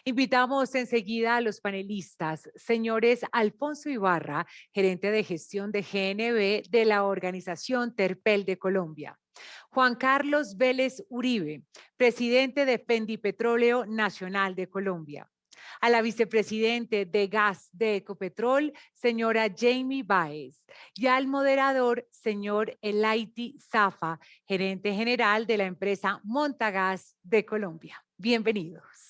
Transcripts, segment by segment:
Invitamos enseguida a los panelistas, señores Alfonso Ibarra, gerente de gestión de GNB de la organización Terpel de Colombia. Juan Carlos Vélez Uribe, presidente de Pendipetróleo Nacional de Colombia. A la vicepresidente de Gas de Ecopetrol, señora Jamie Baez. Y al moderador, señor Elaiti Zafa, gerente general de la empresa Montagas de Colombia. Bienvenidos.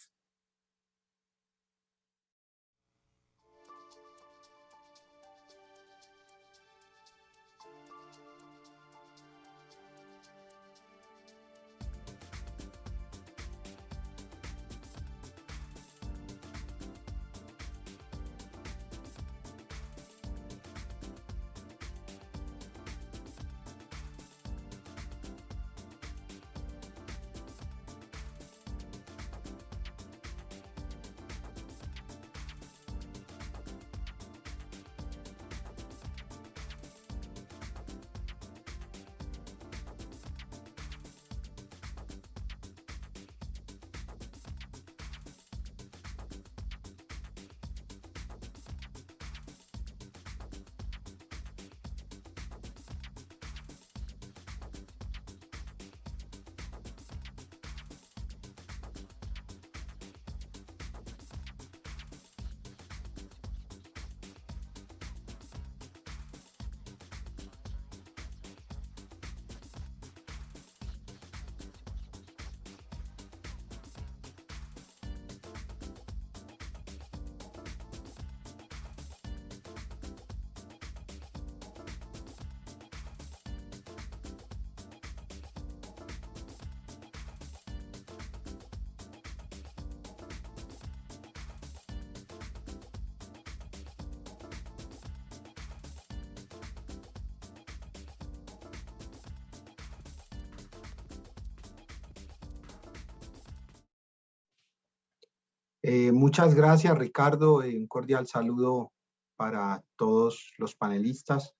Muchas gracias, Ricardo. Un cordial saludo para todos los panelistas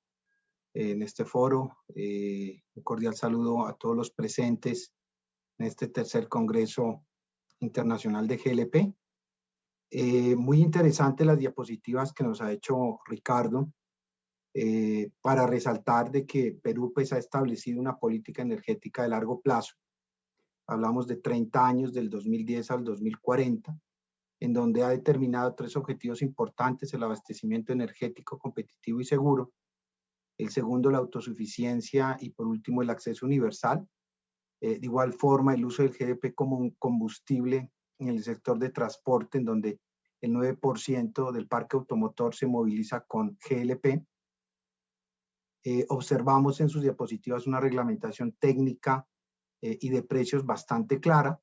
en este foro. Un cordial saludo a todos los presentes en este tercer Congreso Internacional de GLP. Muy interesante las diapositivas que nos ha hecho Ricardo para resaltar de que Perú pues, ha establecido una política energética de largo plazo. Hablamos de 30 años, del 2010 al 2040. En donde ha determinado 3 objetivos importantes: el abastecimiento energético competitivo y seguro, el segundo, la autosuficiencia, y por último, el acceso universal. De igual forma, el uso del GLP como un combustible en el sector de transporte, en donde el 9% del parque automotor se moviliza con GLP. Observamos en sus diapositivas una reglamentación técnica y de precios bastante clara.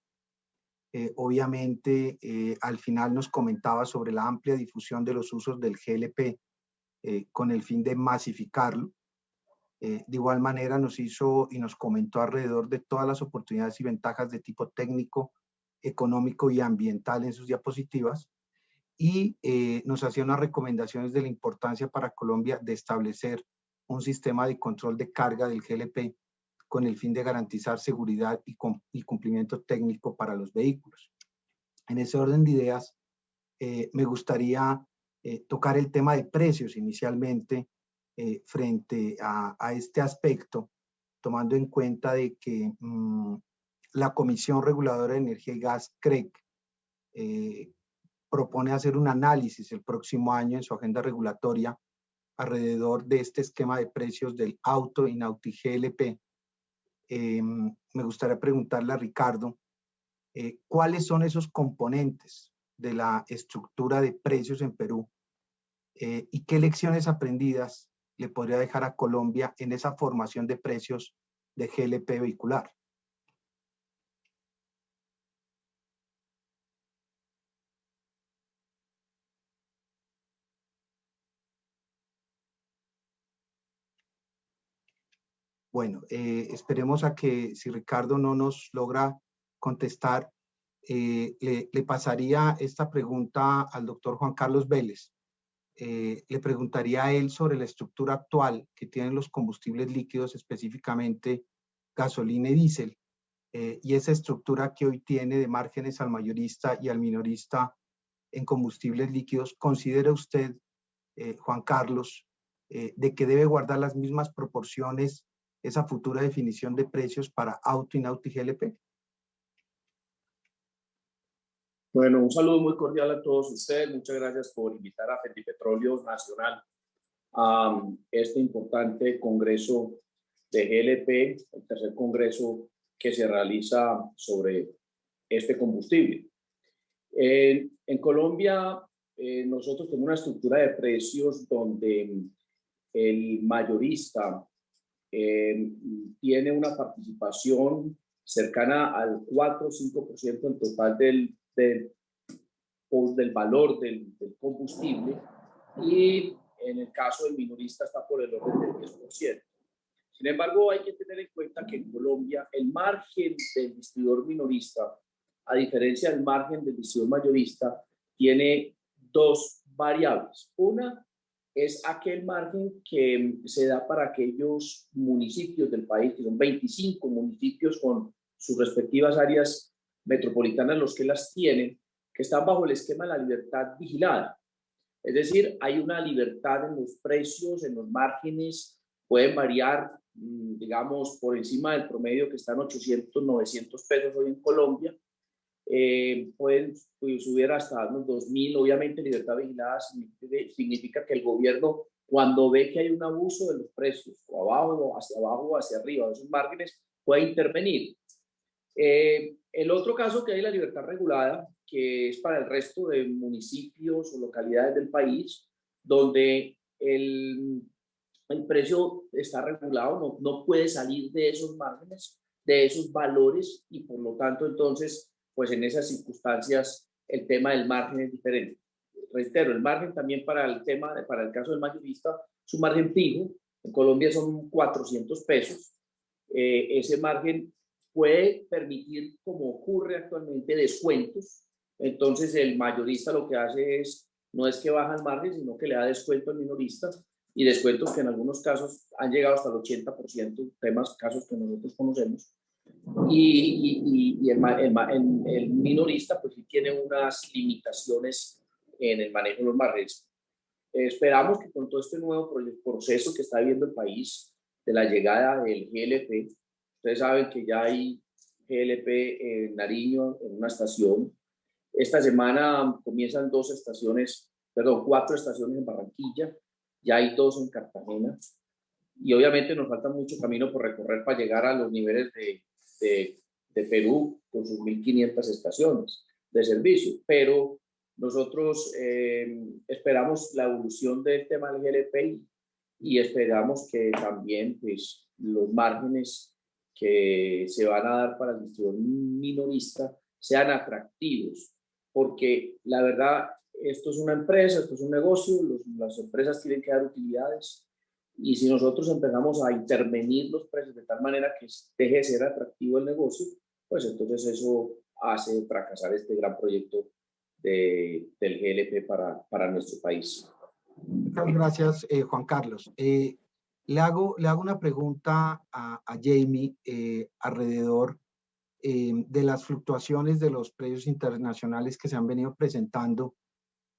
Obviamente, al final nos comentaba sobre la amplia difusión de los usos del GLP con el fin de masificarlo. De igual manera nos hizo y nos comentó alrededor de todas las oportunidades y ventajas de tipo técnico, económico y ambiental en sus diapositivas, y nos hacía unas recomendaciones de la importancia para Colombia de establecer un sistema de control de carga del GLP con el fin de garantizar seguridad y cumplimiento técnico para los vehículos. En ese orden de ideas, me gustaría tocar el tema de precios inicialmente frente a este aspecto, tomando en cuenta de que la Comisión Reguladora de Energía y Gas, CREG, propone hacer un análisis el próximo año en su agenda regulatoria alrededor de este esquema de precios del auto y Nauti GLP. Me gustaría preguntarle a Ricardo, ¿cuáles son esos componentes de la estructura de precios en Perú y qué lecciones aprendidas le podría dejar a Colombia en esa formación de precios de GLP vehicular? Bueno, esperemos a que si Ricardo no nos logra contestar, le pasaría esta pregunta al doctor Juan Carlos Vélez. Le preguntaría a él sobre la estructura actual que tienen los combustibles líquidos, específicamente gasolina y diésel, y esa estructura que hoy tiene de márgenes al mayorista y al minorista en combustibles líquidos, ¿considera usted, Juan Carlos, de que debe guardar las mismas proporciones esa futura definición de precios para Auto, Inauto y GLP? Bueno, un saludo muy cordial a todos ustedes. Muchas gracias por invitar a Fertipetróleos Nacional a este importante congreso de GLP, el tercer congreso que se realiza sobre este combustible. En Colombia, nosotros tenemos una estructura de precios donde el mayorista tiene una participación cercana al 4 o 5% en total del valor del combustible, y en el caso del minorista está por el orden del 10%. Sin embargo, hay que tener en cuenta que en Colombia el margen del distribuidor minorista, a diferencia del margen del distribuidor mayorista, tiene dos variables. Una es aquel margen que se da para aquellos municipios del país, que son 25 municipios con sus respectivas áreas metropolitanas, los que las tienen, que están bajo el esquema de la libertad vigilada. Es decir, hay una libertad en los precios, en los márgenes, pueden variar, digamos, por encima del promedio que están 800, 900 pesos hoy en Colombia. Pueden subir hasta unos 2.000. Obviamente, libertad vigilada significa que el gobierno, cuando ve que hay un abuso de los precios, o abajo, o hacia arriba, de esos márgenes, puede intervenir. El otro caso que hay, la libertad regulada, que es para el resto de municipios o localidades del país, donde el precio está regulado, no puede salir de esos márgenes, de esos valores, y por lo tanto, entonces, pues en esas circunstancias el tema del margen es diferente. Reitero, el margen también para el caso del mayorista, su margen fijo, en Colombia son 400 pesos. Ese margen puede permitir, como ocurre actualmente, descuentos. Entonces el mayorista lo que hace no es que baja el margen, sino que le da descuento al minorista, y descuentos que en algunos casos han llegado hasta el 80%, casos que nosotros conocemos. Y el minorista pues sí tiene unas limitaciones en el manejo de los márgenes. Esperamos que con todo este nuevo proceso que está viviendo el país, de la llegada del GLP, ustedes saben que ya hay GLP en Nariño, en una estación. Esta semana comienzan 4 estaciones en Barranquilla, ya hay 2 en Cartagena, y obviamente nos falta mucho camino por recorrer para llegar a los niveles de Perú con sus 1.500 estaciones de servicio, pero nosotros esperamos la evolución del tema del GLP y esperamos que también pues, los márgenes que se van a dar para el distribuidor minorista sean atractivos, porque la verdad, esto es una empresa, esto es un negocio, las empresas tienen que dar utilidades, y si nosotros empezamos a intervenir los precios de tal manera que deje de ser atractivo el negocio, pues entonces eso hace fracasar este gran proyecto del GLP para nuestro país. Muchas gracias, Juan Carlos. Le hago una pregunta a Jamie alrededor de las fluctuaciones de los precios internacionales que se han venido presentando,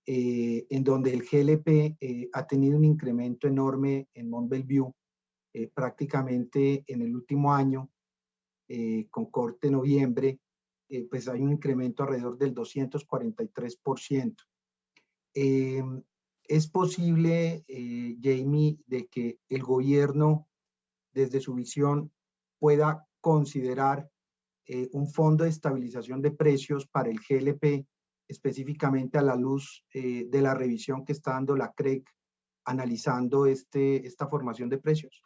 en donde el GLP ha tenido un incremento enorme en Mont Belvieu, prácticamente en el último año, con corte en noviembre, pues hay un incremento alrededor del 243%. ¿Es posible, Jamie, de que el gobierno, desde su visión, pueda considerar un fondo de estabilización de precios para el GLP, específicamente a la luz de la revisión que está dando la CREC analizando esta formación de precios?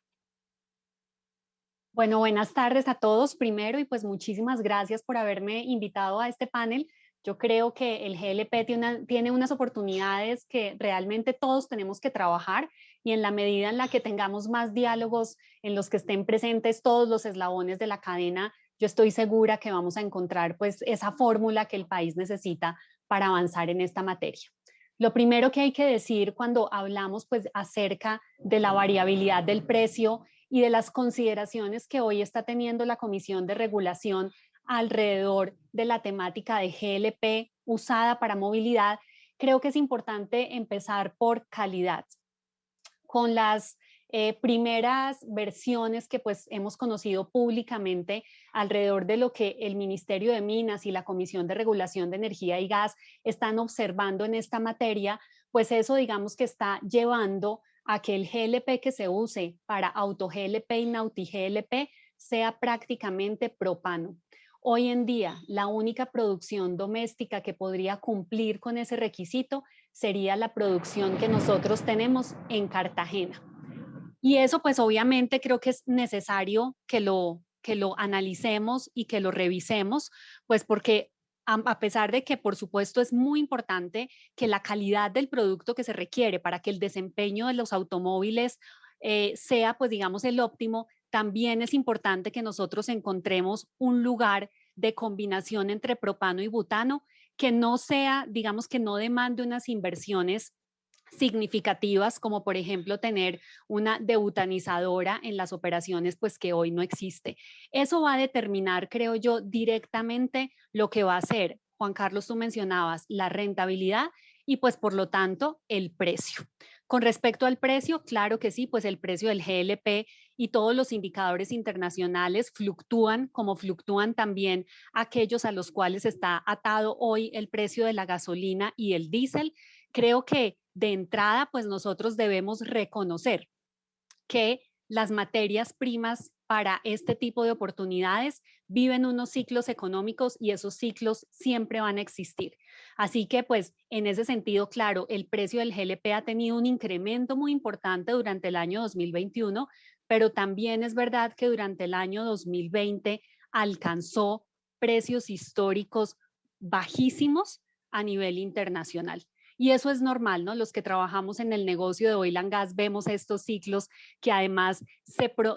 Bueno, buenas tardes a todos primero, y pues muchísimas gracias por haberme invitado a este panel. Yo creo que el GLP tiene unas oportunidades que realmente todos tenemos que trabajar, y en la medida en la que tengamos más diálogos en los que estén presentes todos los eslabones de la cadena, yo estoy segura que vamos a encontrar pues esa fórmula que el país necesita para avanzar en esta materia. Lo primero que hay que decir cuando hablamos pues acerca de la variabilidad del precio y de las consideraciones que hoy está teniendo la Comisión de Regulación alrededor de la temática de GLP usada para movilidad, creo que es importante empezar por calidad. Con las primeras versiones que pues hemos conocido públicamente alrededor de lo que el Ministerio de Minas y la Comisión de Regulación de Energía y Gas están observando en esta materia, pues eso digamos que está llevando a que el GLP que se use para auto-GLP y Nauti-GLP sea prácticamente propano. Hoy en día, la única producción doméstica que podría cumplir con ese requisito sería la producción que nosotros tenemos en Cartagena. Y eso pues obviamente creo que es necesario que lo analicemos y que lo revisemos, pues porque a pesar de que por supuesto es muy importante que la calidad del producto que se requiere para que el desempeño de los automóviles sea pues digamos el óptimo, también es importante que nosotros encontremos un lugar de combinación entre propano y butano que no sea, digamos que no demande unas inversiones significativas, como por ejemplo tener una debutanizadora en las operaciones, pues que hoy no existe. Eso va a determinar, creo yo, directamente lo que va a ser, Juan Carlos, tú mencionabas, la rentabilidad y pues por lo tanto el precio. Con respecto al precio, claro que sí, pues el precio del GLP y todos los indicadores internacionales fluctúan, como fluctúan también aquellos a los cuales está atado hoy el precio de la gasolina y el diésel. Creo que de entrada, pues nosotros debemos reconocer que las materias primas para este tipo de oportunidades viven unos ciclos económicos y esos ciclos siempre van a existir. Así que pues en ese sentido, claro, el precio del GLP ha tenido un incremento muy importante durante el año 2021, pero también es verdad que durante el año 2020 alcanzó precios históricos bajísimos a nivel internacional. Y eso es normal, ¿no? Los que trabajamos en el negocio de oil and gas vemos estos ciclos que además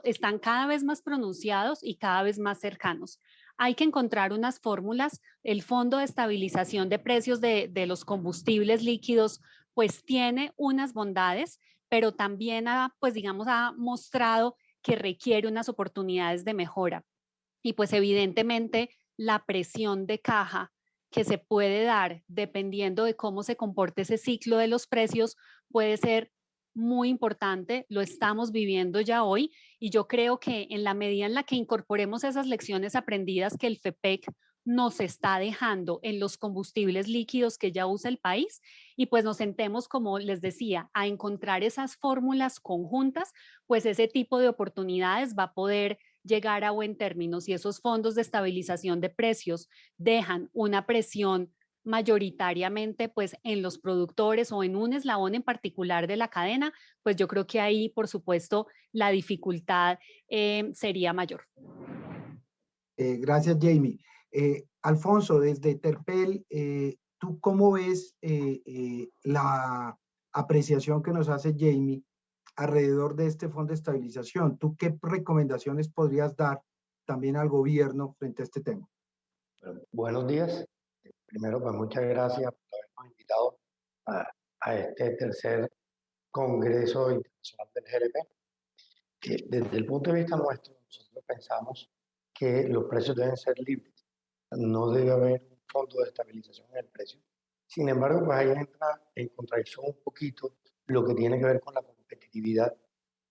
están cada vez más pronunciados y cada vez más cercanos. Hay que encontrar unas fórmulas. El Fondo de Estabilización de Precios de los Combustibles Líquidos pues tiene unas bondades, pero también pues digamos ha mostrado que requiere unas oportunidades de mejora. Y pues evidentemente la presión de caja que se puede dar dependiendo de cómo se comporte ese ciclo de los precios puede ser muy importante, lo estamos viviendo ya hoy y yo creo que en la medida en la que incorporemos esas lecciones aprendidas que el FEPEC nos está dejando en los combustibles líquidos que ya usa el país y pues nos sentemos, como les decía, a encontrar esas fórmulas conjuntas, pues ese tipo de oportunidades va a poder llegar a buen término. Si esos fondos de estabilización de precios dejan una presión mayoritariamente pues en los productores o en un eslabón en particular de la cadena, pues yo creo que ahí por supuesto la dificultad sería mayor. Gracias, Jamie. Alfonso, desde Terpel, ¿tú cómo ves la apreciación que nos hace Jamie alrededor de este fondo de estabilización? ¿Tú qué recomendaciones podrías dar también al gobierno frente a este tema? Bueno, buenos días. Primero, pues muchas gracias por habernos invitado a este tercer Congreso Internacional del GLP. Desde el punto de vista nuestro, nosotros pensamos que los precios deben ser libres. No debe haber un fondo de estabilización en el precio. Sin embargo, pues ahí entra en contradicción un poquito lo que tiene que ver con la competitividad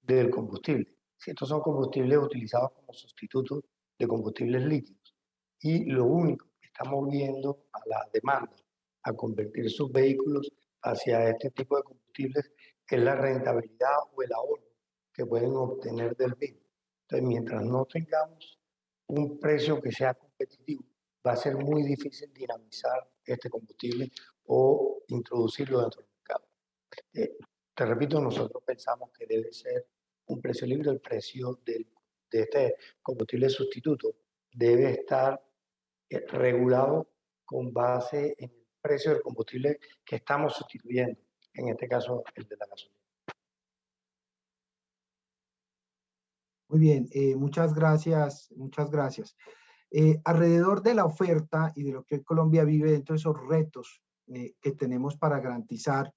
del combustible. Si estos son combustibles utilizados como sustitutos de combustibles líquidos y lo único que está moviendo a la demanda a convertir sus vehículos hacia este tipo de combustibles es la rentabilidad o el ahorro que pueden obtener del mismo. Entonces, mientras no tengamos un precio que sea competitivo, va a ser muy difícil dinamizar este combustible o introducirlo dentro del mercado. Te repito, nosotros pensamos que debe ser un precio libre. El precio de este combustible sustituto debe estar regulado con base en el precio del combustible que estamos sustituyendo, en este caso el de la gasolina. Muy bien, muchas gracias, muchas gracias. Alrededor de la oferta y de lo que Colombia vive dentro de esos retos que tenemos para garantizar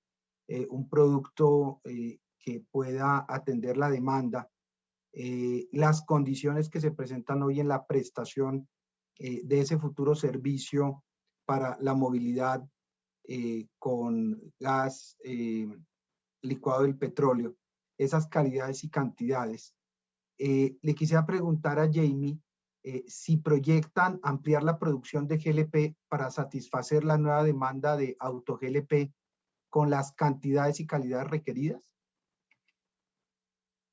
un producto que pueda atender la demanda, las condiciones que se presentan hoy en la prestación de ese futuro servicio para la movilidad con gas licuado del petróleo, esas calidades y cantidades. Le quisiera preguntar a Jamie si proyectan ampliar la producción de GLP para satisfacer la nueva demanda de auto GLP con las cantidades y calidades requeridas.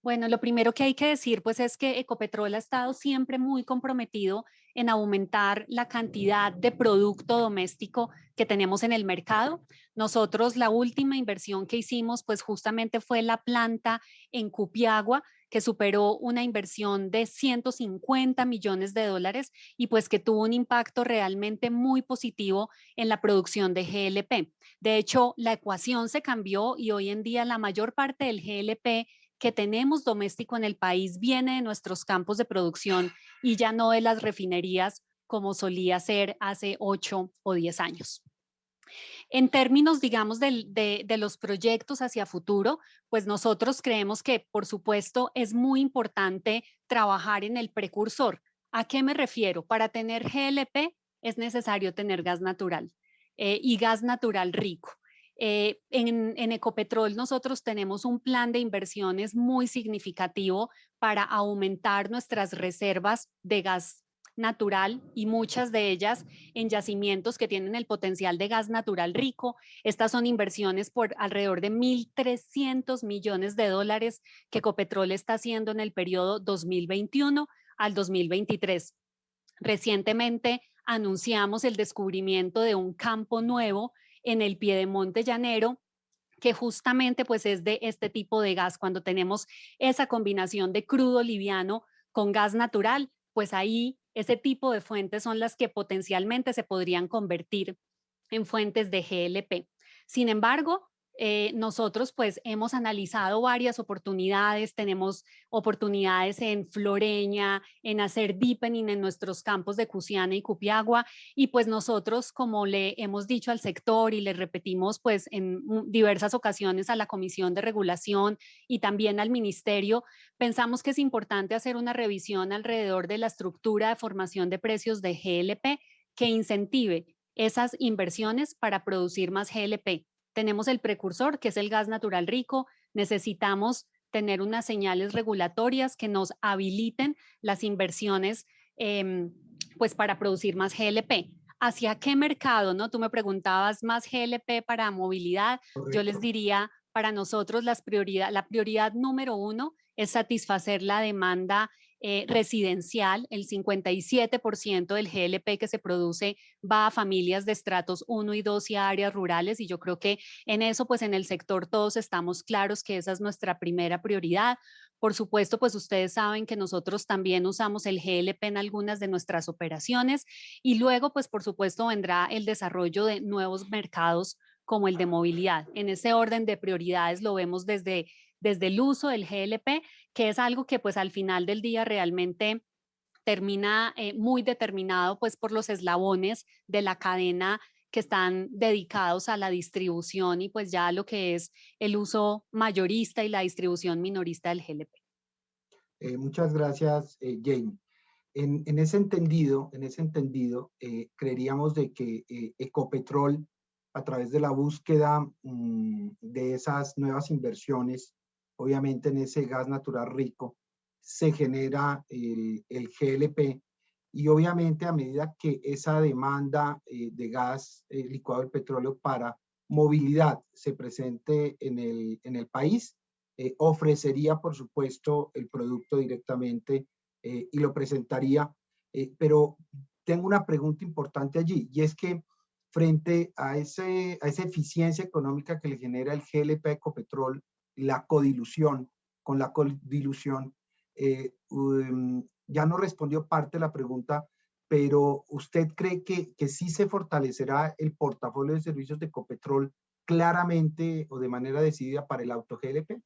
Bueno, lo primero que hay que decir pues es que Ecopetrol ha estado siempre muy comprometido en aumentar la cantidad de producto doméstico que tenemos en el mercado. Nosotros la última inversión que hicimos pues justamente fue la planta en Cupiagua, que superó una inversión de 150 millones de dólares y pues que tuvo un impacto realmente muy positivo en la producción de GLP. De hecho, la ecuación se cambió y hoy en día la mayor parte del GLP que tenemos doméstico en el país viene de nuestros campos de producción y ya no de las refinerías como solía ser hace 8 o 10 años. En términos, digamos, de los proyectos hacia futuro, pues nosotros creemos que, por supuesto, es muy importante trabajar en el precursor. ¿A qué me refiero? Para tener GLP es necesario tener gas natural y gas natural rico. En Ecopetrol nosotros tenemos un plan de inversiones muy significativo para aumentar nuestras reservas de gas natural y muchas de ellas en yacimientos que tienen el potencial de gas natural rico. Estas son inversiones por alrededor de 1.300 millones de dólares que Ecopetrol está haciendo en el periodo 2021 al 2023. Recientemente anunciamos el descubrimiento de un campo nuevo en el Piedemonte Llanero, que justamente pues es de este tipo de gas. Cuando tenemos esa combinación de crudo liviano con gas natural, pues ahí ese tipo de fuentes son las que potencialmente se podrían convertir en fuentes de GLP. Sin embargo, nosotros pues hemos analizado varias oportunidades, tenemos oportunidades en Floreña, en hacer deepening en nuestros campos de Cusiana y Cupiagua y pues nosotros como le hemos dicho al sector y le repetimos pues en diversas ocasiones a la Comisión de Regulación y también al Ministerio, pensamos que es importante hacer una revisión alrededor de la estructura de formación de precios de GLP que incentive esas inversiones para producir más GLP. Tenemos el precursor, que es el gas natural rico. Necesitamos tener unas señales regulatorias que nos habiliten las inversiones pues para producir más GLP. ¿Hacia qué mercado? ¿No? Tú me preguntabas más GLP para movilidad. Correcto. Yo les diría, para nosotros la prioridad número 1 es satisfacer la demanda residencial. El 57% del GLP que se produce va a familias de estratos 1 y 2 y a áreas rurales y yo creo que en eso pues en el sector todos estamos claros que esa es nuestra primera prioridad. Por supuesto, pues ustedes saben que nosotros también usamos el GLP en algunas de nuestras operaciones y luego pues por supuesto vendrá el desarrollo de nuevos mercados como el de movilidad. En ese orden de prioridades lo vemos desde el uso del GLP, que es algo que pues al final del día realmente termina muy determinado pues por los eslabones de la cadena que están dedicados a la distribución y pues ya lo que es el uso mayorista y la distribución minorista del GLP. Muchas gracias, Jamie. En ese entendido, creeríamos de que Ecopetrol, a través de la búsqueda de esas nuevas inversiones, obviamente en ese gas natural rico, se genera el GLP y obviamente a medida que esa demanda de gas licuado del petróleo para movilidad se presente en el país, ofrecería por supuesto el producto directamente y lo presentaría, pero tengo una pregunta importante allí y es que frente a esa eficiencia económica que le genera el GLP a Ecopetrol, la codilución, con la codilución, ya no respondió parte de la pregunta, pero ¿usted cree que sí se fortalecerá el portafolio de servicios de Ecopetrol claramente o de manera decidida para el auto GLP?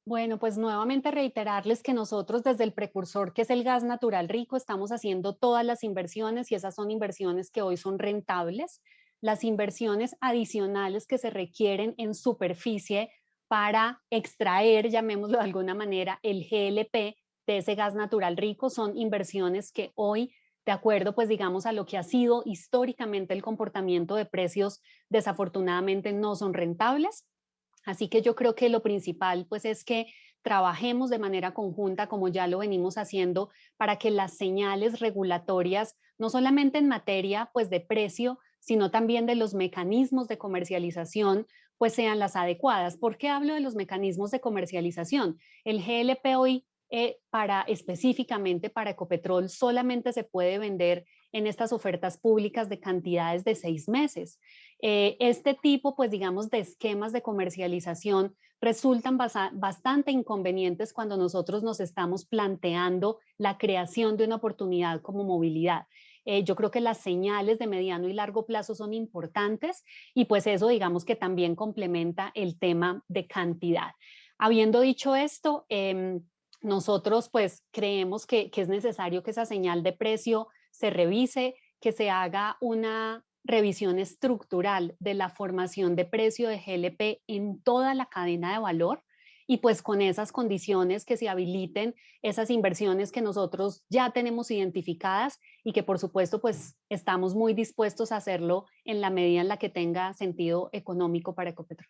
Bueno, pues nuevamente reiterarles que nosotros desde el precursor, que es el gas natural rico, estamos haciendo todas las inversiones y esas son inversiones que hoy son rentables. Las inversiones adicionales que se requieren en superficie para extraer, llamémoslo de alguna manera, el GLP de ese gas natural rico son inversiones que hoy de acuerdo, pues digamos, a lo que ha sido históricamente el comportamiento de precios, desafortunadamente no son rentables. Así que yo creo que lo principal pues es que trabajemos de manera conjunta, como ya lo venimos haciendo, para que las señales regulatorias, no solamente en materia pues de precio, sino también de los mecanismos de comercialización, pues sean las adecuadas. ¿Por qué hablo de los mecanismos de comercialización? El GLP hoy específicamente para Ecopetrol solamente se puede vender en estas ofertas públicas de cantidades de 6 meses. Este tipo, pues digamos, de esquemas de comercialización resultan bastante inconvenientes cuando nosotros nos estamos planteando la creación de una oportunidad como movilidad. Yo creo que las señales de mediano y largo plazo son importantes y pues eso digamos que también complementa el tema de cantidad. Habiendo dicho esto, nosotros pues creemos que es necesario que esa señal de precio se revise, que se haga una revisión estructural de la formación de precio de GLP en toda la cadena de valor y pues con esas condiciones que se habiliten esas inversiones que nosotros ya tenemos identificadas y que por supuesto pues estamos muy dispuestos a hacerlo en la medida en la que tenga sentido económico para Ecopetrol.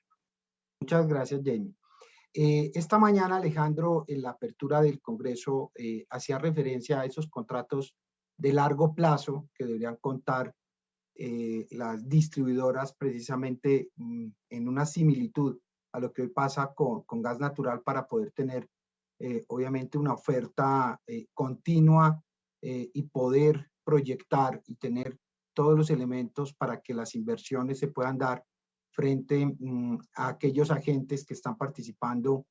Muchas gracias, Jamie. Esta mañana, Alejandro, en la apertura del Congreso, hacía referencia a esos contratos de largo plazo que deberían contar las distribuidoras precisamente en una similitud a lo que hoy pasa con gas natural para poder tener obviamente una oferta continua y poder proyectar y tener todos los elementos para que las inversiones se puedan dar frente a aquellos agentes que están participando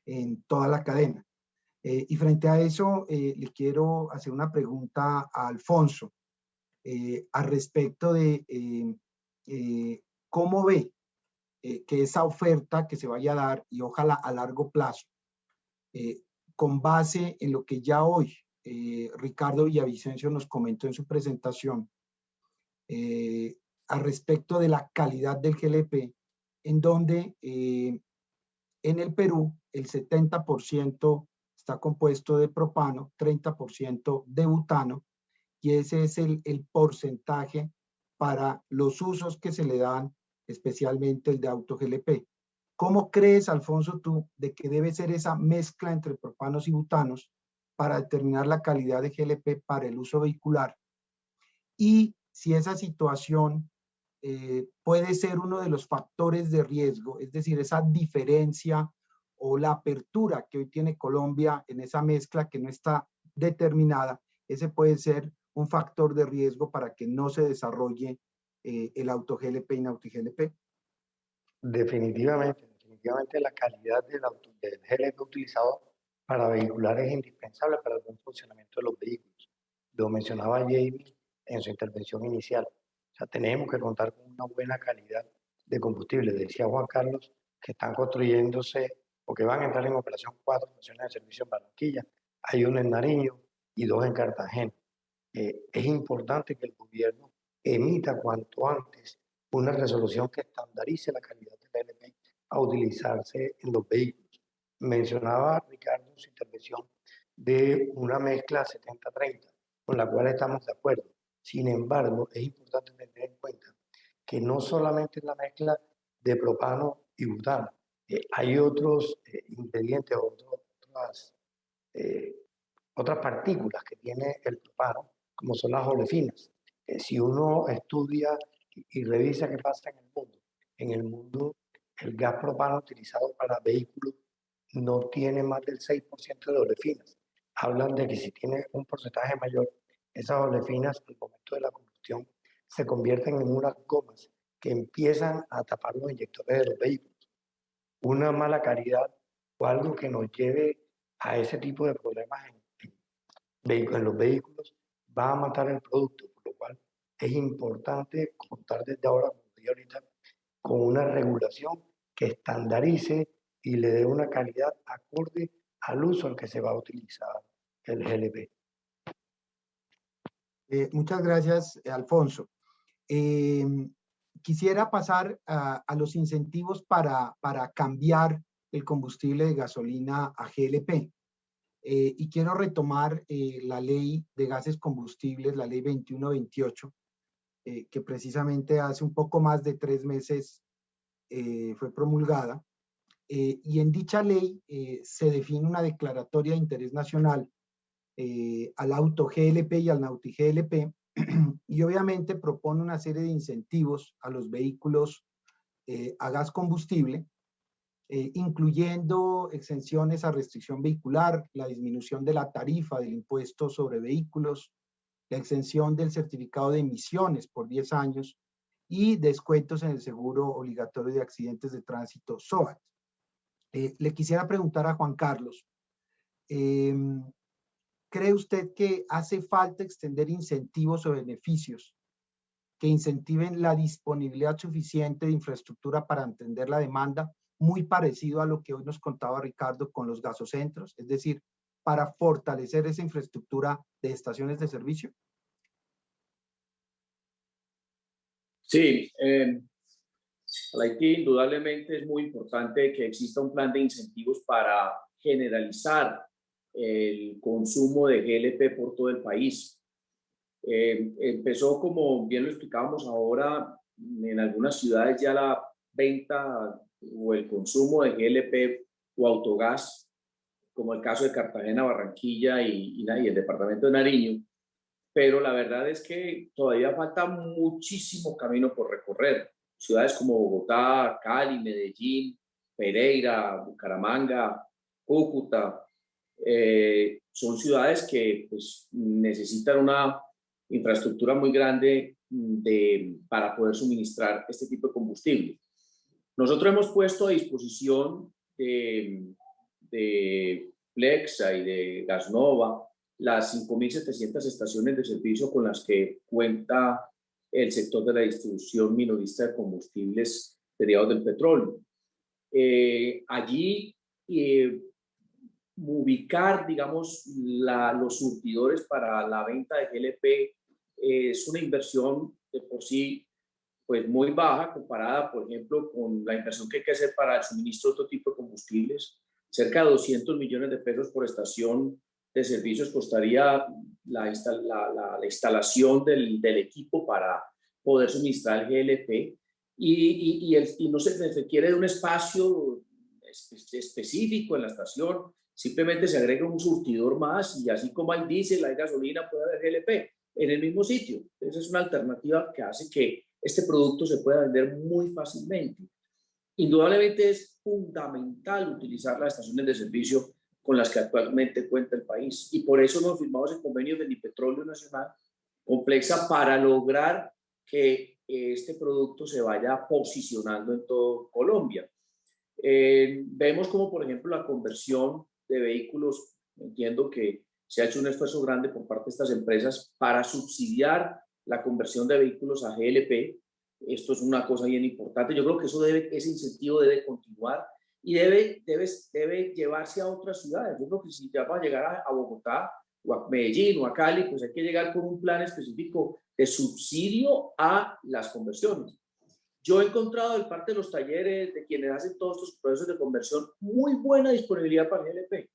en toda la cadena. Y frente a eso, le quiero hacer una pregunta a Alfonso al respecto de cómo ve que esa oferta que se vaya a dar y ojalá a largo plazo, con base en lo que ya hoy Ricardo Villavicencio nos comentó en su presentación, al respecto de la calidad del GLP, en donde en el Perú el 70% está compuesto de propano, 30% de butano, y ese es el porcentaje para los usos que se le dan, especialmente el de auto GLP. ¿Cómo crees, Alfonso, tú, de que debe ser esa mezcla entre propanos y butanos para determinar la calidad de GLP para el uso vehicular? Y si esa situación puede ser uno de los factores de riesgo, es decir, esa diferencia o la apertura que hoy tiene Colombia en esa mezcla que no está determinada, ese puede ser un factor de riesgo para que no se desarrolle el auto GLP y Nauti GLP. Definitivamente la calidad del GLP utilizado para vehicular es indispensable para el buen funcionamiento de los vehículos. Lo mencionaba Jamie en su intervención inicial. O sea, tenemos que contar con una buena calidad de combustible. Decía Juan Carlos que están construyéndose o que van a entrar en operación 4 estaciones de servicio en Barranquilla. Hay una en Nariño y 2 en Cartagena. Es importante que el gobierno emita cuanto antes una resolución que estandarice la calidad del GLP a utilizarse en los vehículos. Mencionaba Ricardo en su intervención de una mezcla 70-30, con la cual estamos de acuerdo. Sin embargo, es importante tener en cuenta que no solamente es la mezcla de propano y butano, hay otros ingredientes, otras partículas que tiene el propano, como son las olefinas. Si uno estudia y revisa qué pasa en el mundo el gas propano utilizado para vehículos no tiene más del 6% de olefinas. Hablan de que si tiene un porcentaje mayor, esas olefinas al momento de la combustión se convierten en unas gomas que empiezan a tapar los inyectores de los vehículos. Una mala calidad o algo que nos lleve a ese tipo de problemas en los vehículos va a matar el producto, por lo cual es importante contar desde ahora, como dije ahorita, con una regulación que estandarice y le dé una calidad acorde al uso al que se va a utilizar el GLP. Muchas gracias, Alfonso. Quisiera pasar a los incentivos para cambiar el combustible de gasolina a GLP. Y quiero retomar la ley de gases combustibles, la ley 2128, que precisamente hace un poco más de 3 meses fue promulgada. Y en dicha ley se define una declaratoria de interés nacional al auto GLP y al Nauti GLP, y obviamente propone una serie de incentivos a los vehículos a gas combustible, incluyendo exenciones a restricción vehicular, la disminución de la tarifa del impuesto sobre vehículos, la exención del certificado de emisiones por 10 años y descuentos en el seguro obligatorio de accidentes de tránsito SOAT. Le quisiera preguntar a Juan Carlos, ¿cree usted que hace falta extender incentivos o beneficios que incentiven la disponibilidad suficiente de infraestructura para atender la demanda, muy parecido a lo que hoy nos contaba Ricardo con los gasocentros, es decir, para fortalecer esa infraestructura de estaciones de servicio? Sí, para Haití indudablemente es muy importante que exista un plan de incentivos para generalizar el consumo de GLP por todo el país. Empezó, como bien lo explicábamos ahora, en algunas ciudades ya la venta o el consumo de GLP o autogás, como el caso de Cartagena, Barranquilla y el departamento de Nariño, pero la verdad es que todavía falta muchísimo camino por recorrer. Ciudades como Bogotá, Cali, Medellín, Pereira, Bucaramanga, Cúcuta, son ciudades que pues, necesitan una infraestructura muy grande para poder suministrar este tipo de combustible. Nosotros hemos puesto a disposición de Flexa y de Gasnova las 5.700 estaciones de servicio con las que cuenta el sector de la distribución minorista de combustibles derivados del petróleo. Allí ubicar, digamos, los surtidores para la venta de GLP es una inversión de por sí pues muy baja comparada, por ejemplo, con la inversión que hay que hacer para el suministro de otro tipo de combustibles. Cerca de 200 millones de pesos por estación de servicios costaría la instalación del equipo para poder suministrar el GLP y no se requiere de un espacio específico en la estación, simplemente se agrega un surtidor más y así como hay diésel, hay gasolina, puede haber GLP en el mismo sitio. Esa es una alternativa que hace que este producto se pueda vender muy fácilmente. Indudablemente es fundamental utilizar las estaciones de servicio con las que actualmente cuenta el país y por eso hemos firmado ese convenio de Unipetróleo Nacional Complexa para lograr que este producto se vaya posicionando en todo Colombia. Vemos como por ejemplo la conversión de vehículos, entiendo que se ha hecho un esfuerzo grande por parte de estas empresas para subsidiar la conversión de vehículos a GLP. Esto es una cosa bien importante. Yo creo que ese incentivo debe continuar y debe llevarse a otras ciudades. Yo creo que si ya va a llegar a Bogotá o a Medellín o a Cali, pues hay que llegar con un plan específico de subsidio a las conversiones. Yo he encontrado de parte de los talleres, de quienes hacen todos estos procesos de conversión, muy buena disponibilidad para el GLP.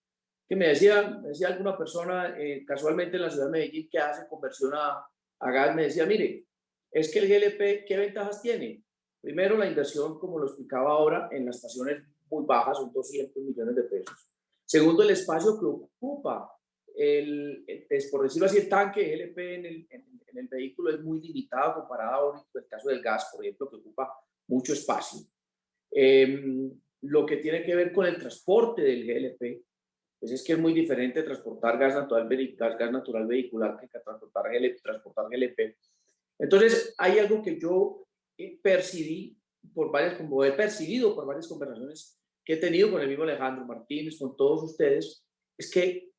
Que me decía alguna persona casualmente en la ciudad de Medellín que hace conversión a gas, me decía, mire, es que el GLP, ¿qué ventajas tiene? Primero, la inversión, como lo explicaba ahora, en las estaciones muy bajas, son 200 millones de pesos. Segundo, el espacio que ocupa, por decirlo así, el tanque de GLP en el vehículo es muy limitado comparado con el caso del gas, por ejemplo, que ocupa mucho espacio. Lo que tiene que ver con el transporte del GLP, pues es que es muy diferente transportar gas natural vehicular que transportar GLP. Entonces, hay algo que yo percibí como he percibido por varias conversaciones que he tenido con el mismo Alejandro Martínez, con todos ustedes, es que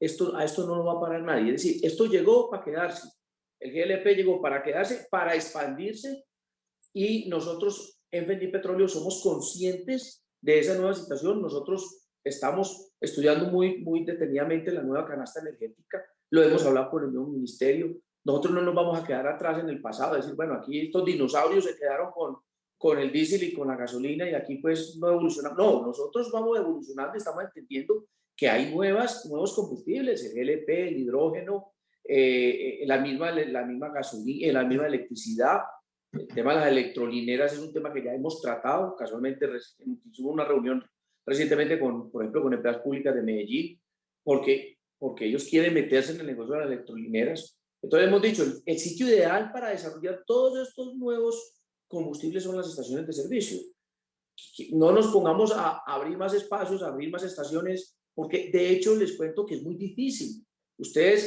a esto no lo va a parar nadie. Es decir, esto llegó para quedarse. El GLP llegó para quedarse, para expandirse, y nosotros en Fendi Petróleo somos conscientes de esa nueva situación. Nosotros estamos estudiando muy detenidamente la nueva canasta energética. Lo hemos hablado con el nuevo ministerio. Nosotros no nos vamos a quedar atrás en el pasado, decir, bueno, aquí estos dinosaurios se quedaron con el diésel y con la gasolina y aquí pues no evolucionamos. No, nosotros vamos evolucionando y estamos entendiendo que hay nuevos combustibles, el GLP, el hidrógeno, la misma gasolina, la misma electricidad. El tema de las electrolineras es un tema que ya hemos tratado. Casualmente hubo una reunión recientemente por ejemplo, con empresas públicas de Medellín, porque ellos quieren meterse en el negocio de las electrolineras. Entonces hemos dicho, el sitio ideal para desarrollar todos estos nuevos combustibles son las estaciones de servicio. No nos pongamos a abrir más espacios, a abrir más estaciones, porque de hecho les cuento que es muy difícil.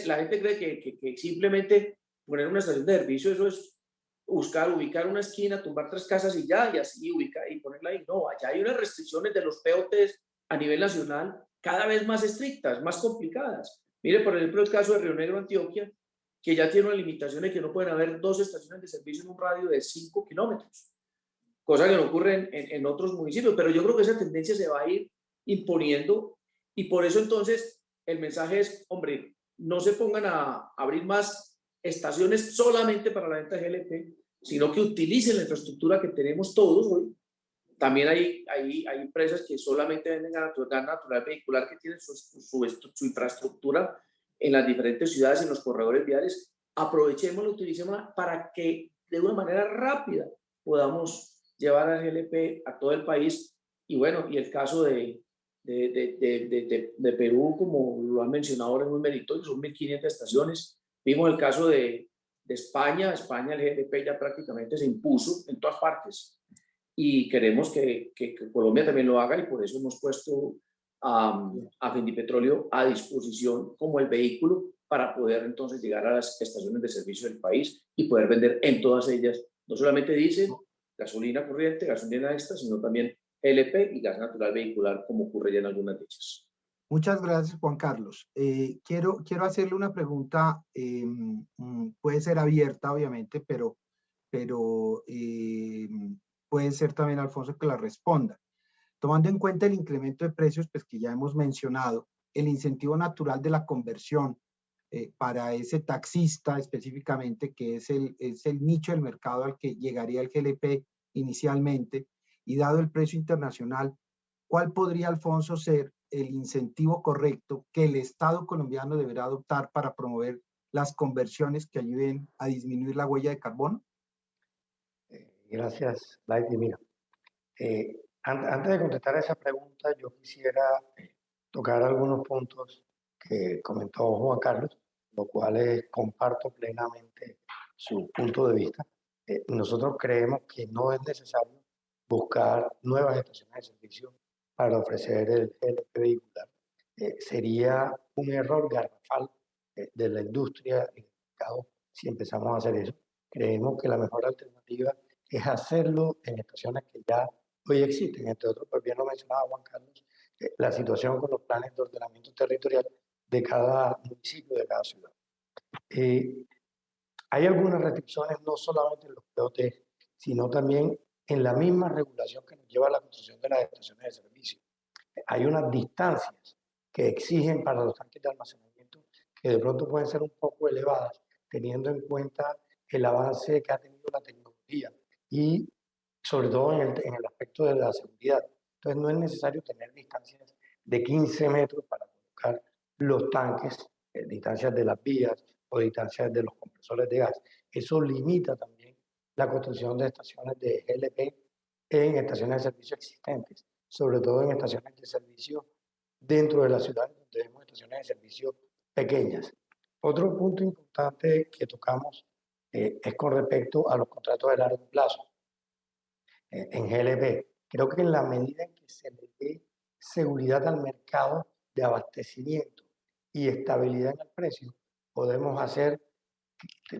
La gente cree que simplemente poner una estación de servicio, eso es ubicar una esquina, tumbar 3 casas y ya, y así ubicar y ponerla ahí. No, allá hay unas restricciones de los POTs a nivel nacional cada vez más estrictas, más complicadas. Mire, por ejemplo, el caso de Río Negro, Antioquia, que ya tiene una limitación de que no pueden haber 2 estaciones de servicio en un radio de 5 kilómetros, cosa que no ocurre en otros municipios, pero yo creo que esa tendencia se va a ir imponiendo y por eso entonces el mensaje es, hombre, no se pongan a abrir más estaciones solamente para la venta de GLP, sino que utilicen la infraestructura que tenemos todos hoy. También hay empresas que solamente venden gas natural vehicular que tienen su infraestructura en las diferentes ciudades, en los corredores viales. Aprovechémosla, utilicémosla para que de una manera rápida podamos llevar al GLP a todo el país. Y bueno, y el caso de Perú, como lo han mencionado ahora, es muy meritorio, son 1.500 estaciones. Vimos el caso de España. El GLP ya prácticamente se impuso en todas partes y queremos que Colombia también lo haga y por eso hemos puesto a Findipetróleo a disposición como el vehículo para poder entonces llegar a las estaciones de servicio del país y poder vender en todas ellas, no solamente diésel, gasolina corriente, gasolina extra, sino también LP y gas natural vehicular, como ocurre ya en algunas de ellas. Muchas gracias, Juan Carlos. Quiero hacerle una pregunta, puede ser abierta, obviamente, pero puede ser también Alfonso que la responda. Tomando en cuenta el incremento de precios, pues que ya hemos mencionado, el incentivo natural de la conversión para ese taxista específicamente, que es el nicho del mercado al que llegaría el GLP inicialmente, y dado el precio internacional, ¿cuál podría, Alfonso, ser el incentivo correcto que el Estado colombiano deberá adoptar para promover las conversiones que ayuden a disminuir la huella de carbono? Gracias, Laiti. Mira, antes de contestar esa pregunta, yo quisiera tocar algunos puntos que comentó Juan Carlos, los cuales comparto plenamente su punto de vista. Nosotros creemos que no es necesario buscar nuevas estaciones de servicio para ofrecer el GLP vehicular. Sería un error garrafal de la industria en el mercado si empezamos a hacer eso. Creemos que la mejor alternativa es hacerlo en estaciones que ya hoy existen. Entre otros, pues bien lo mencionaba Juan Carlos, la situación con los planes de ordenamiento territorial de cada municipio, de cada ciudad. Hay algunas restricciones no solamente en los POT, sino también en la misma regulación que nos lleva a la construcción de las estaciones de servicio. Hay unas distancias que exigen para los tanques de almacenamiento que de pronto pueden ser un poco elevadas, teniendo en cuenta el avance que ha tenido la tecnología y sobre todo en el aspecto de la seguridad. Entonces no es necesario tener distancias de 15 metros para colocar los tanques, distancias de las vías o distancias de los compresores de gas. Eso limita también la construcción de estaciones de GLP en estaciones de servicio existentes, sobre todo en estaciones de servicio dentro de la ciudad, donde tenemos estaciones de servicio pequeñas. Otro punto importante que tocamos es con respecto a los contratos de largo plazo en GLP. Creo que en la medida en que se le dé seguridad al mercado de abastecimiento y estabilidad en el precio, podemos hacer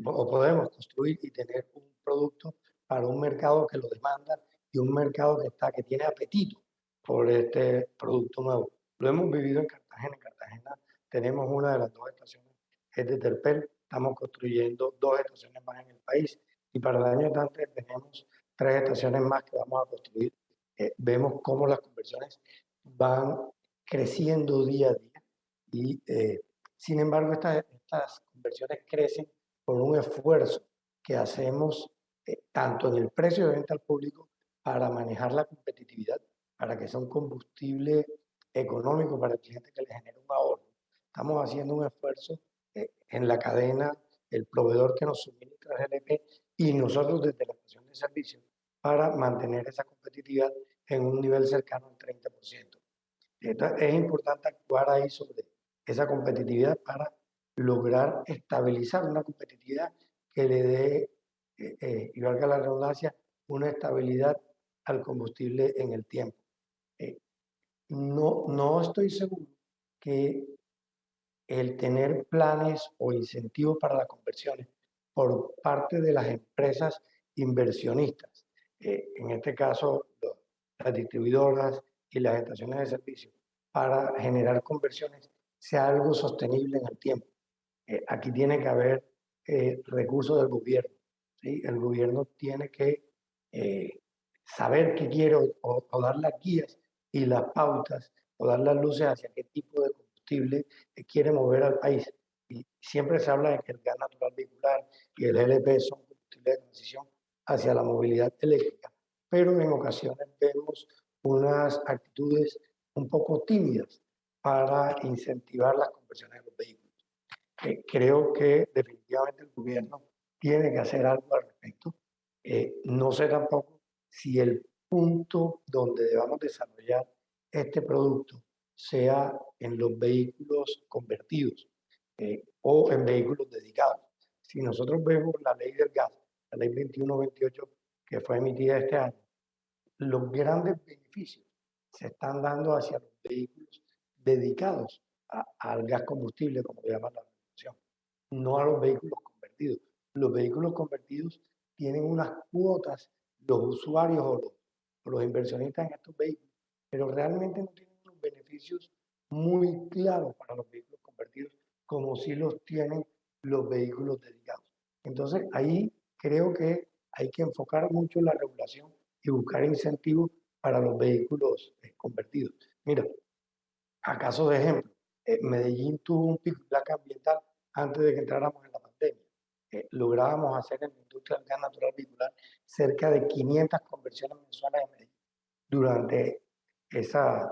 o podemos construir y tener un producto para un mercado que lo demanda y un mercado que tiene apetito por este producto nuevo. Lo hemos vivido en Cartagena. En Cartagena tenemos una de las 2 estaciones, es de Terpel. Estamos construyendo 2 estaciones más en el país y para el año entrante tenemos 3 estaciones más que vamos a construir. Vemos cómo las conversiones van creciendo día a día y sin embargo estas conversiones crecen por un esfuerzo que hacemos tanto en el precio de venta al público para manejar la competitividad, para que sea un combustible económico para el cliente que le genere un ahorro. Estamos haciendo un esfuerzo en la cadena, el proveedor que nos suministra el GLP y nosotros desde la estación de servicio para mantener esa competitividad en un nivel cercano al 30%. Entonces, es importante actuar ahí sobre esa competitividad para lograr estabilizar una competitividad que le dé, y valga la redundancia, una estabilidad al combustible en el tiempo. No estoy seguro que el tener planes o incentivos para las conversiones por parte de las empresas inversionistas, en este caso las distribuidoras y las estaciones de servicio, para generar conversiones, sea algo sostenible en el tiempo. Aquí tiene que haber recursos del gobierno, ¿sí? El gobierno tiene que saber qué quiere o dar las guías y las pautas o dar las luces hacia qué tipo de combustible quiere mover al país. Y siempre se habla de que el gas natural vehicular y el GLP son combustibles de transición hacia la movilidad eléctrica, pero en ocasiones vemos unas actitudes un poco tímidas para incentivar las conversiones de los vehículos. Creo que definitivamente el gobierno tiene que hacer algo al respecto. No sé tampoco si el punto donde debamos desarrollar este producto sea en los vehículos convertidos o en vehículos dedicados. Si nosotros vemos la ley del gas, la ley 2128 que fue emitida este año, los grandes beneficios se están dando hacia los vehículos dedicados al gas combustible, como le llaman la revolución, no a los vehículos convertidos. Los vehículos convertidos tienen unas cuotas, los usuarios o los inversionistas en estos vehículos, pero realmente no tienen unos beneficios muy claros para los vehículos convertidos, como sí los tienen los vehículos dedicados. Entonces, ahí creo que hay que enfocar mucho la regulación y buscar incentivos para los vehículos convertidos. Mira, a caso de ejemplo, Medellín tuvo un pico y placa ambiental antes de que entráramos en la pandemia. Lográbamos hacer en la industria del gas natural vehicular cerca de 500 conversiones mensuales en Medellín.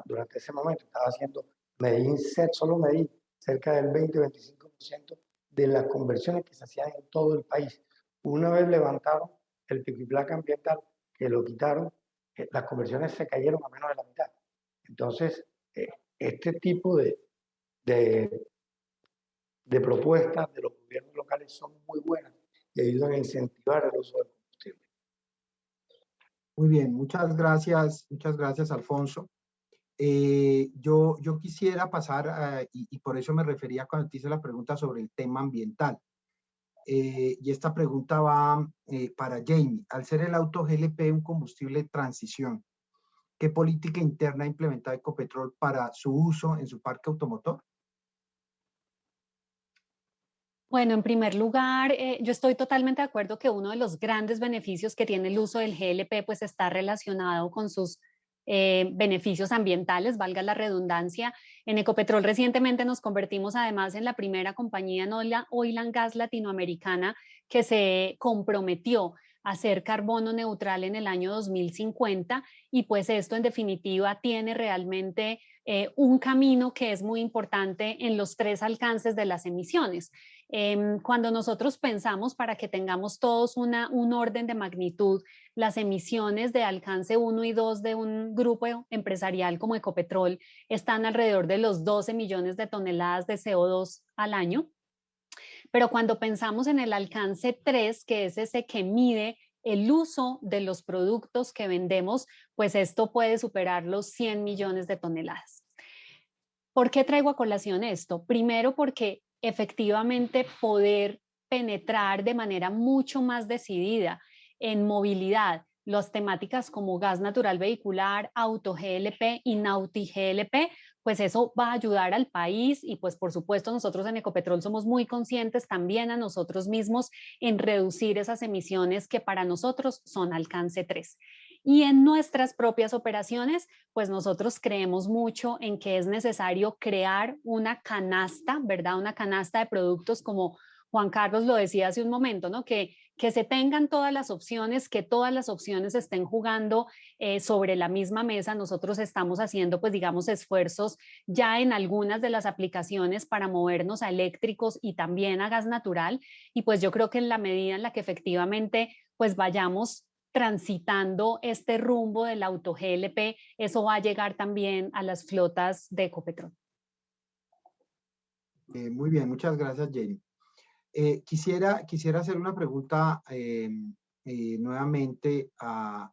Durante ese momento estaba haciendo Medellín, solo Medellín, cerca del 20-25% de las conversiones que se hacían en todo el país. Una vez levantaron el pico y placa ambiental, que lo quitaron, las conversiones se cayeron a menos de la mitad. Entonces, este tipo de propuestas de los gobiernos locales son muy buenas y ayudan a incentivar el uso del combustible. Muy bien, muchas gracias, Alfonso. Yo quisiera pasar, y por eso me refería cuando te hice la pregunta sobre el tema ambiental. Y esta pregunta va para Jamie. Al ser el auto GLP un combustible de transición, ¿qué política interna ha implementado Ecopetrol para su uso en su parque automotor? Bueno, en primer lugar, yo estoy totalmente de acuerdo que uno de los grandes beneficios que tiene el uso del GLP pues está relacionado con sus beneficios ambientales, valga la redundancia. En Ecopetrol recientemente nos convertimos además en la primera compañía en oil and gas latinoamericana que se comprometió a ser carbono neutral en el año 2050 y pues esto en definitiva tiene realmente un camino que es muy importante en los tres alcances de las emisiones. Cuando nosotros pensamos para que tengamos todos un orden de magnitud, las emisiones de alcance 1 y 2 de un grupo empresarial como Ecopetrol están alrededor de los 12 millones de toneladas de CO2 al año. Pero cuando pensamos en el alcance 3, que es ese que mide el uso de los productos que vendemos, pues esto puede superar los 100 millones de toneladas. ¿Por qué traigo a colación esto? Primero porque efectivamente poder penetrar de manera mucho más decidida en movilidad las temáticas como gas natural vehicular, auto GLP y Nauti GLP, pues eso va a ayudar al país y pues por supuesto nosotros en Ecopetrol somos muy conscientes también a nosotros mismos en reducir esas emisiones que para nosotros son alcance 3. Y en nuestras propias operaciones, pues nosotros creemos mucho en que es necesario crear una canasta, ¿verdad? Una canasta de productos como Juan Carlos lo decía hace un momento, ¿no? Que que se tengan todas las opciones, que todas las opciones estén jugando sobre la misma mesa. Nosotros estamos haciendo, pues digamos, esfuerzos ya en algunas de las aplicaciones para movernos a eléctricos y también a gas natural. Y pues yo creo que en la medida en la que efectivamente pues vayamos transitando este rumbo del auto GLP, eso va a llegar también a las flotas de Ecopetrol. Muy bien, muchas gracias, Jenny. Quisiera hacer una pregunta nuevamente a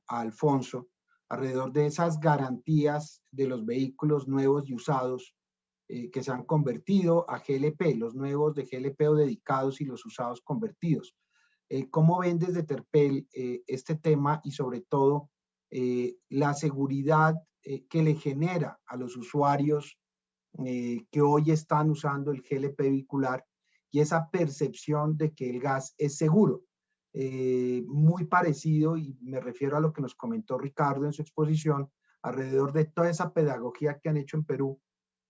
Alfonso alrededor de esas garantías de los vehículos nuevos y usados que se han convertido a GLP, los nuevos de GLP o dedicados y los usados convertidos. ¿Cómo ven desde Terpel este tema y sobre todo la seguridad que le genera a los usuarios que hoy están usando el GLP vehicular y esa percepción de que el gas es seguro? Muy parecido, y me refiero a lo que nos comentó Ricardo en su exposición, alrededor de toda esa pedagogía que han hecho en Perú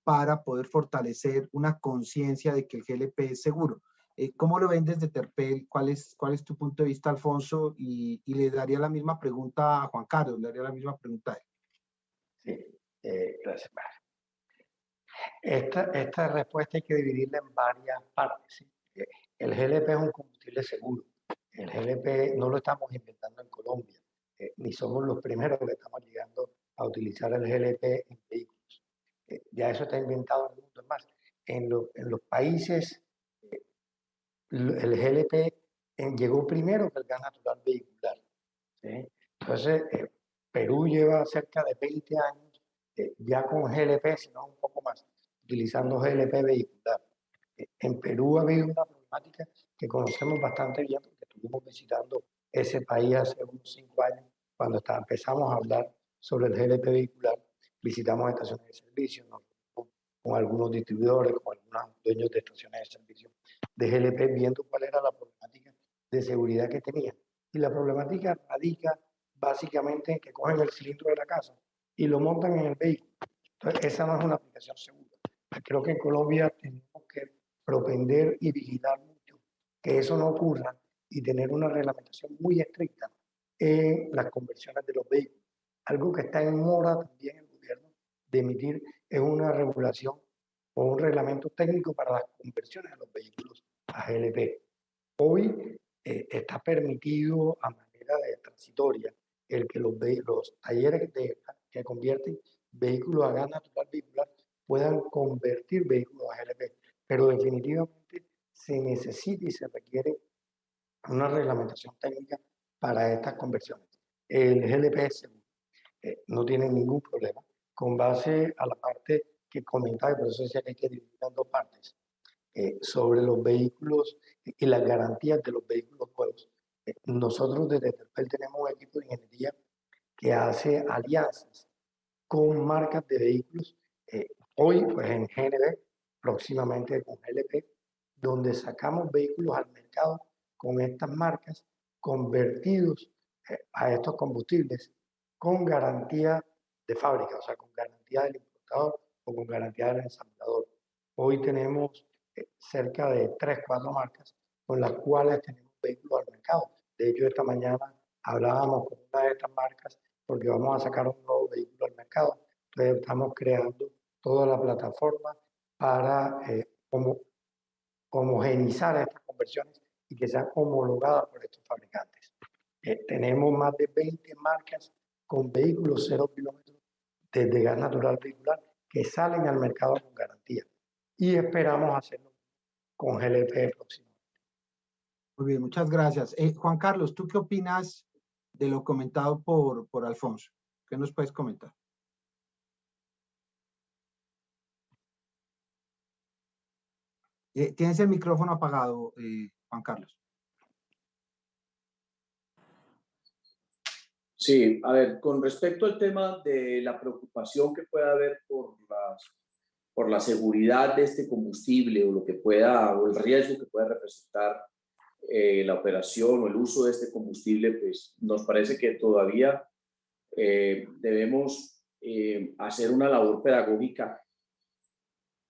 para poder fortalecer una conciencia de que el GLP es seguro. ¿Cómo lo ven desde Terpel? ¿Cuál es tu punto de vista, Alfonso? Y le daría la misma pregunta a Juan Carlos, le daría la misma pregunta a él. Sí, gracias, Mario. Esta respuesta hay que dividirla en varias partes. ¿Sí? El GLP es un combustible seguro. El GLP no lo estamos inventando en Colombia, ni somos los primeros que estamos llegando a utilizar el GLP en vehículos. Ya eso está inventado en el mundo. Es más, en los países, el GLP llegó primero que el gas natural vehicular. ¿Sí? Entonces, Perú lleva cerca de 20 años ya con GLP, si no un poco más, utilizando GLP vehicular. En Perú ha habido una problemática que conocemos bastante bien porque estuvimos visitando ese país hace unos 5 años cuando empezamos a hablar sobre el GLP vehicular. Visitamos estaciones de servicio, ¿no? Con algunos distribuidores, con algunos dueños de estaciones de servicio de GLP, viendo cuál era la problemática de seguridad que tenía. Y la problemática radica básicamente en que cogen el cilindro de la casa y lo montan en el vehículo. Entonces, esa no es una aplicación segura. Creo que en Colombia tenemos que propender y vigilar mucho que eso no ocurra y tener una reglamentación muy estricta en las conversiones de los vehículos. Algo que está en mora también el gobierno de emitir es una regulación o un reglamento técnico para las conversiones de los vehículos a GLP. Hoy está permitido a manera de transitoria el que los talleres que convierten vehículos a gas natural vehicular puedan convertir vehículos a GLP, pero definitivamente se necesita y se requiere una reglamentación técnica para estas conversiones. El GLP es seguro, no tiene ningún problema. Con base a la parte que comentaba, y por eso decía que hay que dividir en dos partes, sobre los vehículos y las garantías de los vehículos nuevos. Nosotros desde Terpel tenemos un equipo de ingeniería que hace alianzas con marcas de vehículos, hoy pues en GNB, próximamente con GLP, donde sacamos vehículos al mercado con estas marcas convertidos a estos combustibles con garantía de fábrica, o sea, con garantía del importador o con garantía del ensamblador. Hoy tenemos cerca de 3-4 marcas con las cuales tenemos vehículos al mercado. De hecho, esta mañana hablábamos con una de estas marcas porque vamos a sacar un nuevo vehículo al mercado. Entonces, estamos creando toda la plataforma para homogenizar estas conversiones y que sean homologadas por estos fabricantes. Tenemos más de 20 marcas con vehículos 0 kilómetros desde gas natural vehicular que salen al mercado con garantía. Y esperamos hacerlo con GLP próximamente. Muy bien, muchas gracias. Juan Carlos, ¿tú qué opinas de lo comentado por Alfonso? ¿Qué nos puedes comentar? Tienes el micrófono apagado, Juan Carlos. Sí, a ver, con respecto al tema de la preocupación que pueda haber por la seguridad de este combustible o lo que pueda, o el riesgo que pueda representar la operación o el uso de este combustible, pues nos parece que todavía debemos hacer una labor pedagógica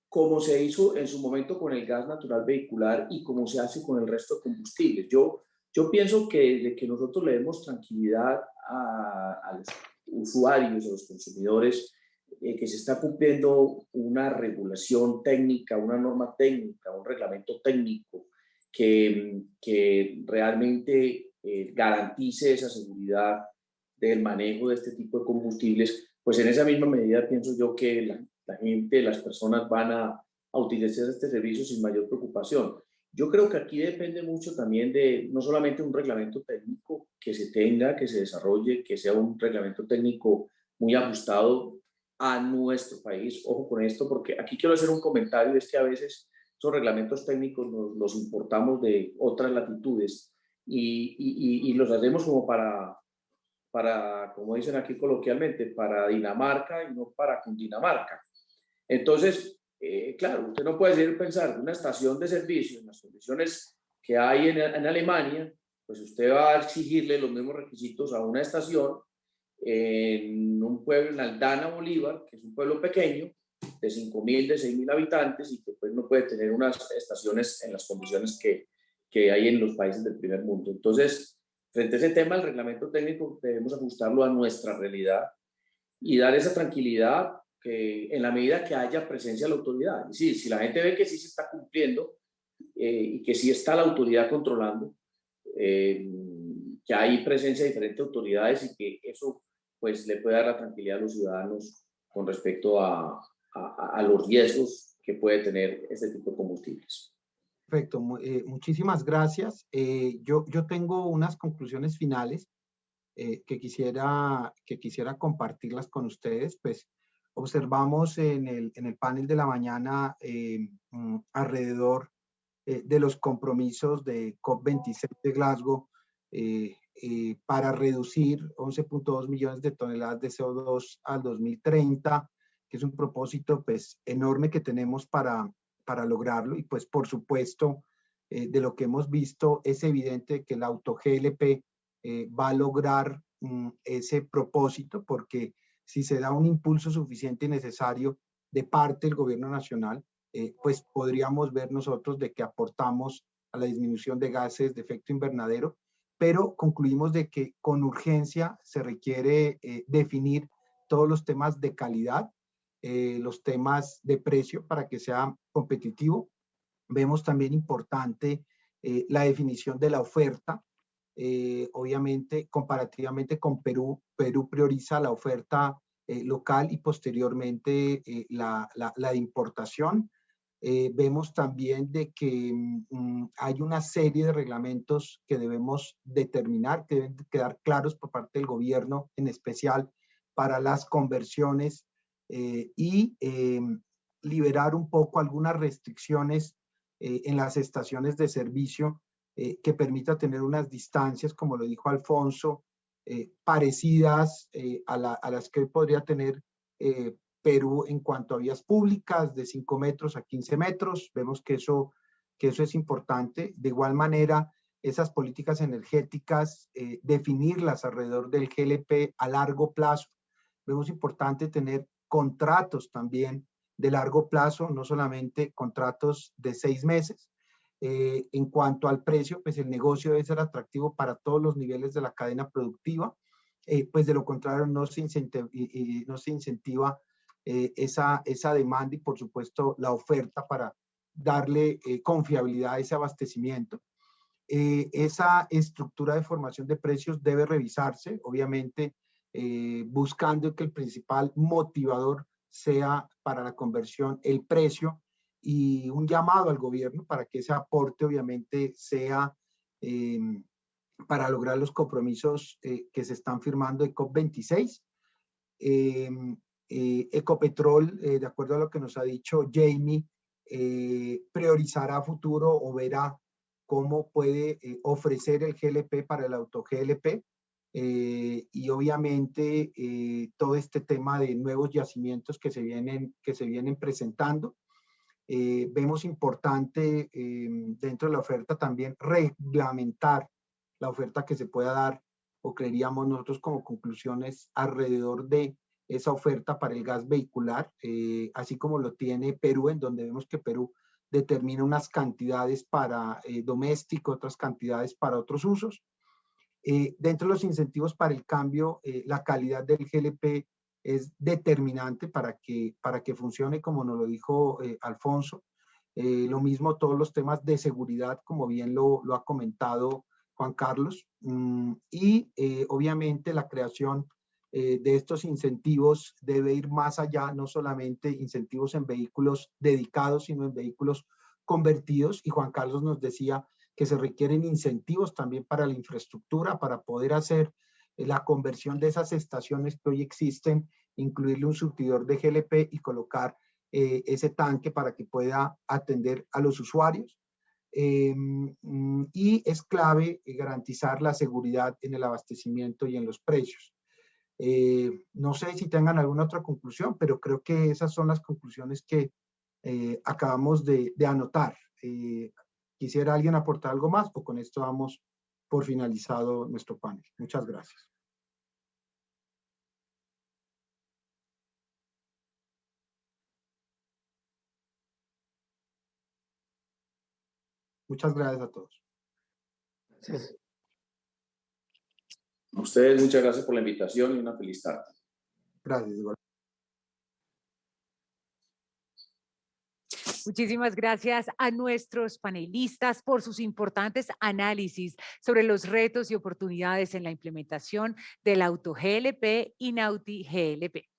como se hizo en su momento con el gas natural vehicular y como se hace con el resto de combustibles. Yo Yo pienso de que nosotros le demos tranquilidad a los usuarios, a los consumidores, que se está cumpliendo una regulación técnica, una norma técnica, un reglamento técnico que realmente garantice esa seguridad del manejo de este tipo de combustibles. Pues en esa misma medida pienso yo que la gente, las personas van a utilizar este servicio sin mayor preocupación. Yo creo que aquí depende mucho también de no solamente un reglamento técnico que se tenga, que se desarrolle, que sea un reglamento técnico muy ajustado a nuestro país. Ojo con esto, porque aquí quiero hacer un comentario, es que a veces esos reglamentos técnicos los importamos de otras latitudes y los hacemos como como dicen aquí coloquialmente, para Dinamarca y no para Cundinamarca. Entonces, claro, usted no puede pensar de una estación de servicio en las condiciones que hay en Alemania, pues usted va a exigirle los mismos requisitos a una estación en un pueblo, en Aldana, Bolívar, que es un pueblo pequeño, de 5.000, de 6.000 habitantes, y que pues no puede tener unas estaciones en las condiciones que hay en los países del primer mundo. Entonces, frente a ese tema, el reglamento técnico debemos ajustarlo a nuestra realidad y dar esa tranquilidad que en la medida que haya presencia de la autoridad. Es decir, si la gente ve que sí se está cumpliendo y que sí está la autoridad controlando, que hay presencia de diferentes autoridades y que eso pues le puede dar la tranquilidad a los ciudadanos con respecto a los riesgos que puede tener este tipo de combustibles. Perfecto, muchísimas gracias. Yo tengo unas conclusiones finales que quisiera compartirlas con ustedes. Pues observamos en el panel de la mañana alrededor de los compromisos de COP26 de Glasgow para reducir 11.2 millones de toneladas de CO2 al 2030, que es un propósito pues enorme que tenemos para lograrlo. Y pues por supuesto, de lo que hemos visto, es evidente que el auto GLP va a lograr ese propósito, porque si se da un impulso suficiente y necesario de parte del gobierno nacional, pues podríamos ver nosotros de que aportamos a la disminución de gases de efecto invernadero, pero concluimos de que con urgencia se requiere definir todos los temas de calidad, los temas de precio para que sea competitivo. Vemos también importante la definición de la oferta. Obviamente, comparativamente con Perú, Perú prioriza la oferta local y posteriormente la importación. Vemos también de que hay una serie de reglamentos que debemos determinar, que deben quedar claros por parte del gobierno, en especial para las conversiones y liberar un poco algunas restricciones en las estaciones de servicio que permita tener unas distancias, como lo dijo Alfonso, parecidas a las que podría tener Perú en cuanto a vías públicas, de 5 metros a 15 metros. Vemos que eso es importante. De igual manera, esas políticas energéticas, definirlas alrededor del GLP a largo plazo. Vemos importante tener contratos también de largo plazo, no solamente contratos de 6 meses. En cuanto al precio, pues el negocio debe ser atractivo para todos los niveles de la cadena productiva, pues de lo contrario no se incentiva esa demanda y por supuesto la oferta para darle confiabilidad a ese abastecimiento. Esa estructura de formación de precios debe revisarse, obviamente buscando que el principal motivador sea para la conversión el precio, y un llamado al gobierno para que ese aporte obviamente sea para lograr los compromisos que se están firmando en COP26. Ecopetrol, de acuerdo a lo que nos ha dicho Jamie, priorizará a futuro o verá cómo puede ofrecer el GLP para el auto GLP. Y obviamente todo este tema de nuevos yacimientos que se vienen presentando. Vemos importante dentro de la oferta también reglamentar la oferta que se pueda dar, o creeríamos nosotros como conclusiones alrededor de esa oferta para el gas vehicular, así como lo tiene Perú, en donde vemos que Perú determina unas cantidades para doméstico, otras cantidades para otros usos. Dentro de los incentivos para el cambio, la calidad del GLP es determinante para que funcione, como nos lo dijo Alfonso. Lo mismo todos los temas de seguridad, como bien lo ha comentado Juan Carlos. Y obviamente la creación de estos incentivos debe ir más allá, no solamente incentivos en vehículos dedicados, sino en vehículos convertidos. Y Juan Carlos nos decía que se requieren incentivos también para la infraestructura, para poder hacer la conversión de esas estaciones que hoy existen, incluirle un surtidor de GLP y colocar ese tanque para que pueda atender a los usuarios. Y es clave garantizar la seguridad en el abastecimiento y en los precios. No sé si tengan alguna otra conclusión, pero creo que esas son las conclusiones que acabamos de anotar. ¿Quisiera alguien aportar algo más o con esto damos por finalizado nuestro panel? Muchas gracias. Muchas gracias a todos. Gracias. A ustedes muchas gracias por la invitación y una feliz tarde. Gracias, igual. Muchísimas gracias a nuestros panelistas por sus importantes análisis sobre los retos y oportunidades en la implementación del auto GLP y Nauti GLP.